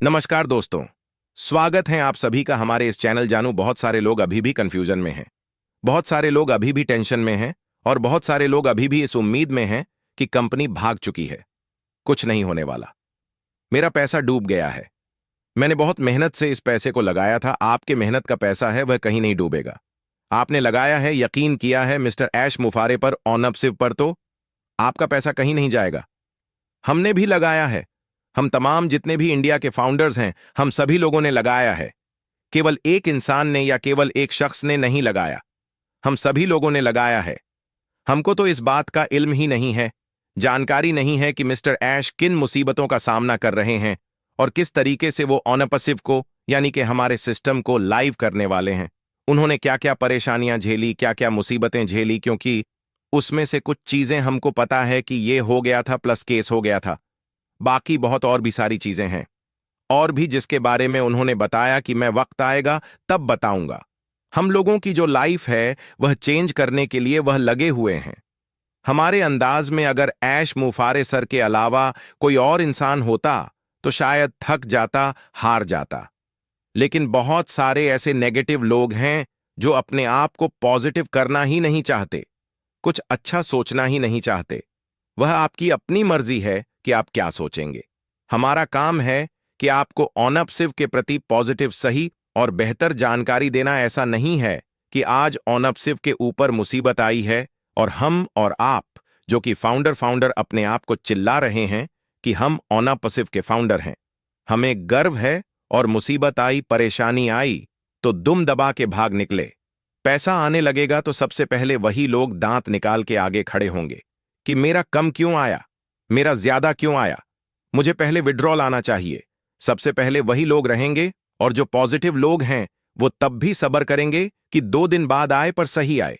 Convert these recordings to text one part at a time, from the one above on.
नमस्कार दोस्तों। स्वागत है आप सभी का हमारे इस चैनल जानू। बहुत सारे लोग अभी भी कंफ्यूजन में हैं, बहुत सारे लोग अभी भी टेंशन में हैं और बहुत सारे लोग अभी भी इस उम्मीद में हैं कि कंपनी भाग चुकी है। कुछ नहीं होने वाला। मेरा पैसा डूब गया है। मैंने बहुत मेहनत से इस पैसे को लगाया था। आपके मेहनत का पैसा है, वह कहीं नहीं डूबेगा। आपने लगाया है, यकीन किया है मिस्टर ऐश मुफारे पर, ऑनब सिव पर, तो आपका पैसा कहीं नहीं जाएगा। हमने भी लगाया है। हम तमाम जितने भी इंडिया के फाउंडर्स हैं, हम सभी लोगों ने लगाया है। केवल एक इंसान ने या केवल एक शख्स ने नहीं लगाया, हम सभी लोगों ने लगाया है। हमको तो इस बात का इल्म ही नहीं है, जानकारी नहीं है कि मिस्टर ऐश किन मुसीबतों का सामना कर रहे हैं और किस तरीके से वो ऑनपसिव को यानी कि हमारे सिस्टम को लाइव करने वाले हैं। उन्होंने क्या क्या परेशानियां झेली, क्या क्या मुसीबतें झेली, क्योंकि उसमें से कुछ चीजें हमको पता है कि ये हो गया था प्लस केस हो गया था। बाकी बहुत और भी सारी चीजें हैं, और भी जिसके बारे में उन्होंने बताया कि मैं वक्त आएगा तब बताऊंगा। हम लोगों की जो लाइफ है वह चेंज करने के लिए वह लगे हुए हैं। हमारे अंदाज में अगर ऐश मुफारे सर के अलावा कोई और इंसान होता तो शायद थक जाता, हार जाता। लेकिन बहुत सारे ऐसे नेगेटिव लोग हैं जो अपने आप को पॉजिटिव करना ही नहीं चाहते, कुछ अच्छा सोचना ही नहीं चाहते। वह आपकी अपनी मर्जी है कि आप क्या सोचेंगे। हमारा काम है कि आपको ऑनब सिव के प्रति पॉजिटिव, सही और बेहतर जानकारी देना। ऐसा नहीं है कि आज ऑनब सिव के ऊपर मुसीबत आई है और हम और आप जो कि फाउंडर अपने आप को चिल्ला रहे हैं कि हम ऑनब के फाउंडर हैं। हमें गर्व है और मुसीबत आई, परेशानी आई तो दुम दबा के भाग निकले। पैसा आने लगेगा तो सबसे पहले वही लोग दांत निकाल के आगे खड़े होंगे कि मेरा कम क्यों आया, मेरा ज्यादा क्यों आया, मुझे पहले विड्रॉल आना चाहिए। सबसे पहले वही लोग रहेंगे, और जो पॉजिटिव लोग हैं वो तब भी सब्र करेंगे कि 2 दिन बाद आए पर सही आए।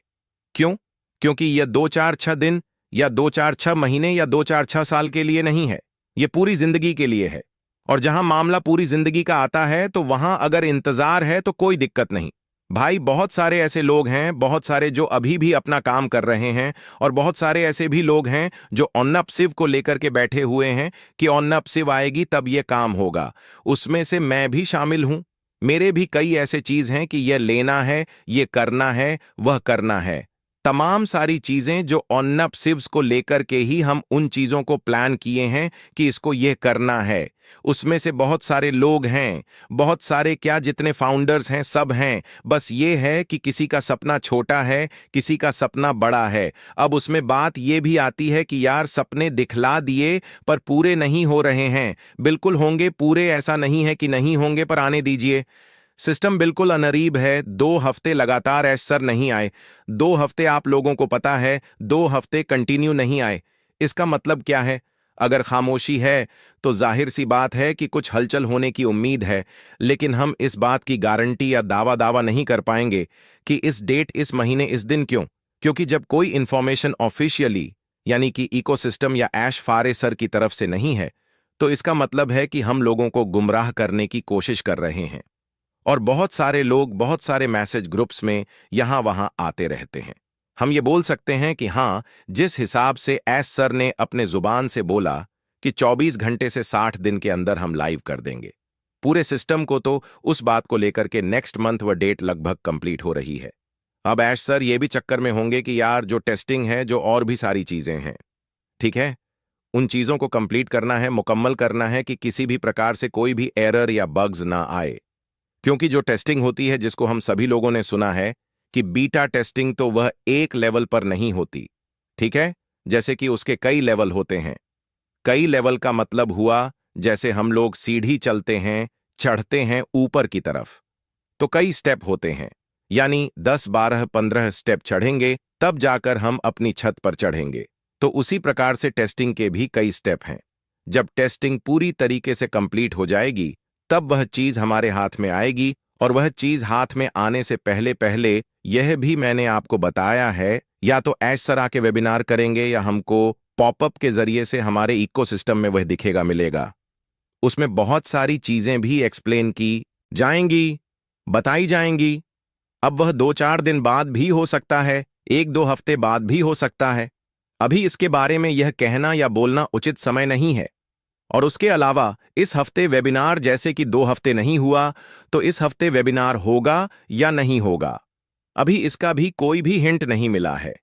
क्यों? क्योंकि यह 2-4-6 दिन या 2-4-6 महीने या 2-4-6 साल के लिए नहीं है, यह पूरी जिंदगी के लिए है। और जहां मामला पूरी जिंदगी का आता है तो वहां अगर इंतजार है तो कोई दिक्कत नहीं। भाई, बहुत सारे ऐसे लोग हैं, बहुत सारे जो अभी भी अपना काम कर रहे हैं, और बहुत सारे ऐसे भी लोग हैं जो ऑनब सिव को लेकर के बैठे हुए हैं कि ऑनब सिव आएगी तब ये काम होगा। उसमें से मैं भी शामिल हूं। मेरे भी कई ऐसे चीज हैं कि यह लेना है, ये करना है, वह करना है। तमाम सारी चीजें जो ऑनब सिव्स को लेकर के ही हम उन चीजों को प्लान किए हैं कि इसको यह करना है। उसमें से बहुत सारे लोग हैं, बहुत सारे क्या, जितने फाउंडर्स हैं सब हैं। बस ये है कि किसी का सपना छोटा है, किसी का सपना बड़ा है। अब उसमें बात ये भी आती है कि यार सपने दिखला दिए पर पूरे नहीं हो रहे हैं। बिल्कुल होंगे पूरे, ऐसा नहीं है कि नहीं होंगे, पर आने दीजिए। सिस्टम बिल्कुल अनरीब है। 2 हफ्ते लगातार ऐश सर नहीं आए, 2 हफ्ते आप लोगों को पता है, 2 हफ्ते कंटिन्यू नहीं आए। इसका मतलब क्या है? अगर खामोशी है तो जाहिर सी बात है कि कुछ हलचल होने की उम्मीद है। लेकिन हम इस बात की गारंटी या दावा नहीं कर पाएंगे कि इस डेट, इस महीने, इस दिन। क्यों? क्योंकि जब कोई इंफॉर्मेशन ऑफिशियली यानी कि इकोसिस्टम या ऐश फारे सर की तरफ से नहीं है तो इसका मतलब है कि हम लोगों को गुमराह करने की कोशिश कर रहे हैं। और बहुत सारे लोग बहुत सारे मैसेज ग्रुप्स में यहां वहां आते रहते हैं। हम ये बोल सकते हैं कि हां, जिस हिसाब से एस सर ने अपने जुबान से बोला कि 24 घंटे से 60 दिन के अंदर हम लाइव कर देंगे पूरे सिस्टम को, तो उस बात को लेकर के नेक्स्ट मंथ वह डेट लगभग कंप्लीट हो रही है। अब ऐश सर ये भी चक्कर में होंगे कि यार जो टेस्टिंग है, जो और भी सारी चीजें हैं, ठीक है, उन चीजों को कंप्लीट करना है, मुकम्मल करना है कि किसी भी प्रकार से कोई भी एरर या बग्स ना आए। क्योंकि जो टेस्टिंग होती है, जिसको हम सभी लोगों ने सुना है कि बीटा टेस्टिंग, तो वह एक लेवल पर नहीं होती, ठीक है, जैसे कि उसके कई लेवल होते हैं। कई लेवल का मतलब हुआ जैसे हम लोग सीढ़ी चलते हैं, चढ़ते हैं ऊपर की तरफ, तो कई स्टेप होते हैं, यानी 10, 12, 15 स्टेप चढ़ेंगे तब जाकर हम अपनी छत पर चढ़ेंगे। तो उसी प्रकार से टेस्टिंग के भी कई स्टेप हैं। जब टेस्टिंग पूरी तरीके से कंप्लीट हो जाएगी तब वह चीज हमारे हाथ में आएगी, और वह चीज हाथ में आने से पहले पहले यह भी मैंने आपको बताया है, या तो ऐश सर आके वेबिनार करेंगे या हमको पॉपअप के जरिए से हमारे इकोसिस्टम में वह दिखेगा, मिलेगा। उसमें बहुत सारी चीजें भी एक्सप्लेन की जाएंगी, बताई जाएंगी। अब वह 2-4 दिन बाद भी हो सकता है, 1-2 हफ्ते बाद भी हो सकता है। अभी इसके बारे में यह कहना या बोलना उचित समय नहीं है। और उसके अलावा इस हफ्ते वेबिनार जैसे कि 2 हफ्ते नहीं हुआ, तो इस हफ्ते वेबिनार होगा या नहीं होगा, अभी इसका भी कोई भी हिंट नहीं मिला है।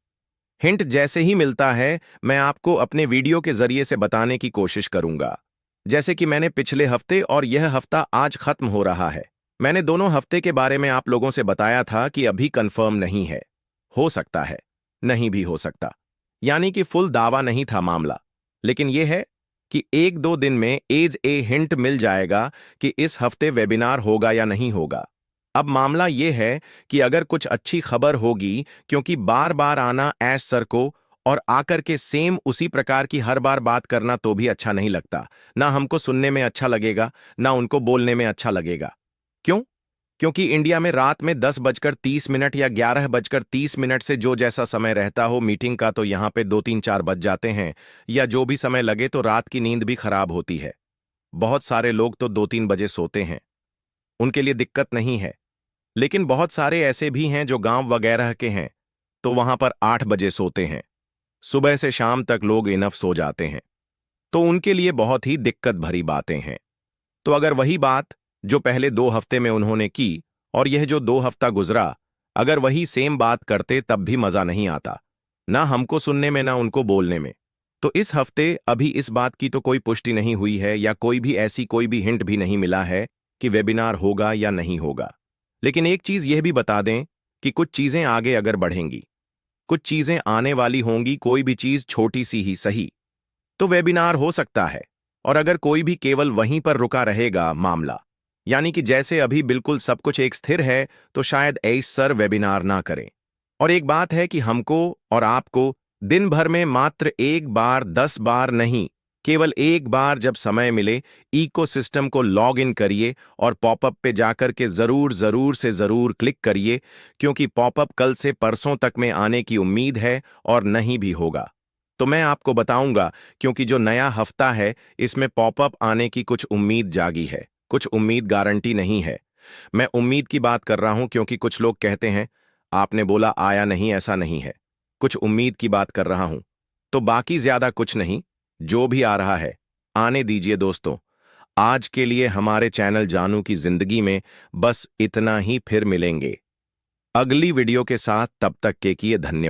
हिंट जैसे ही मिलता है मैं आपको अपने वीडियो के जरिए से बताने की कोशिश करूंगा। जैसे कि मैंने पिछले हफ्ते और यह हफ्ता आज खत्म हो रहा है, मैंने दोनों हफ्ते के बारे में आप लोगों से बताया था कि अभी कंफर्म नहीं है, हो सकता है, नहीं भी हो सकता, यानी कि फुल दावा नहीं था मामला। लेकिन यह है कि 1-2 दिन में एज ए हिंट मिल जाएगा कि इस हफ्ते वेबिनार होगा या नहीं होगा। अब मामला यह है कि अगर कुछ अच्छी खबर होगी, क्योंकि बार बार आना ऐश सर को और आकर के सेम उसी प्रकार की हर बार बात करना तो भी अच्छा नहीं लगता, ना हमको सुनने में अच्छा लगेगा, ना उनको बोलने में अच्छा लगेगा। क्यों? क्योंकि इंडिया में रात में 10:30 या 11:30 से जो जैसा समय रहता हो मीटिंग का, तो यहाँ पे 2-3-4 बज जाते हैं, या जो भी समय लगे, तो रात की नींद भी खराब होती है। बहुत सारे लोग तो 2-3 बजे सोते हैं, उनके लिए दिक्कत नहीं है। लेकिन बहुत सारे ऐसे भी हैं जो गांव वगैरह के हैं, तो वहां पर 8 बजे सोते हैं। सुबह से शाम तक लोग इनफ सो जाते हैं, तो उनके लिए बहुत ही दिक्कत भरी बातें हैं। तो अगर वही बात जो पहले 2 हफ्ते में उन्होंने की और यह जो 2 हफ्ता गुजरा, अगर वही सेम बात करते तब भी मजा नहीं आता, ना हमको सुनने में ना उनको बोलने में। तो इस हफ्ते अभी इस बात की तो कोई पुष्टि नहीं हुई है, या कोई भी ऐसी कोई भी हिंट भी नहीं मिला है कि वेबिनार होगा या नहीं होगा। लेकिन एक चीज यह भी बता दें कि कुछ चीजें आगे अगर बढ़ेंगी, कुछ चीजें आने वाली होंगी, कोई भी चीज छोटी सी ही सही, तो वेबिनार हो सकता है। और अगर कोई भी केवल वहीं पर रुका रहेगा मामला, यानी कि जैसे अभी बिल्कुल सब कुछ एक स्थिर है, तो शायद ऐश सर वेबिनार ना करें। और एक बात है कि हमको और आपको दिन भर में मात्र एक बार 10 बार नहीं, केवल एक बार जब समय मिले, इकोसिस्टम को लॉग इन करिए और पॉपअप पे जाकर के जरूर जरूर से जरूर क्लिक करिए, क्योंकि पॉपअप कल से परसों तक में आने की उम्मीद है और नहीं भी होगा तो मैं आपको बताऊंगा, क्योंकि जो नया हफ्ता है इसमें पॉपअप आने की कुछ उम्मीद जागी है, कुछ उम्मीद गारंटी नहीं है। मैं उम्मीद की बात कर रहा हूं, क्योंकि कुछ लोग कहते हैं आपने बोला आया नहीं, ऐसा नहीं है। कुछ उम्मीद की बात कर रहा हूं, तो बाकी ज्यादा कुछ नहीं, जो भी आ रहा है आने दीजिए दोस्तों। आज के लिए हमारे चैनल जानू की जिंदगी में बस इतना ही, फिर मिलेंगे अगली वीडियो के साथ, तब तक के लिए धन्यवाद।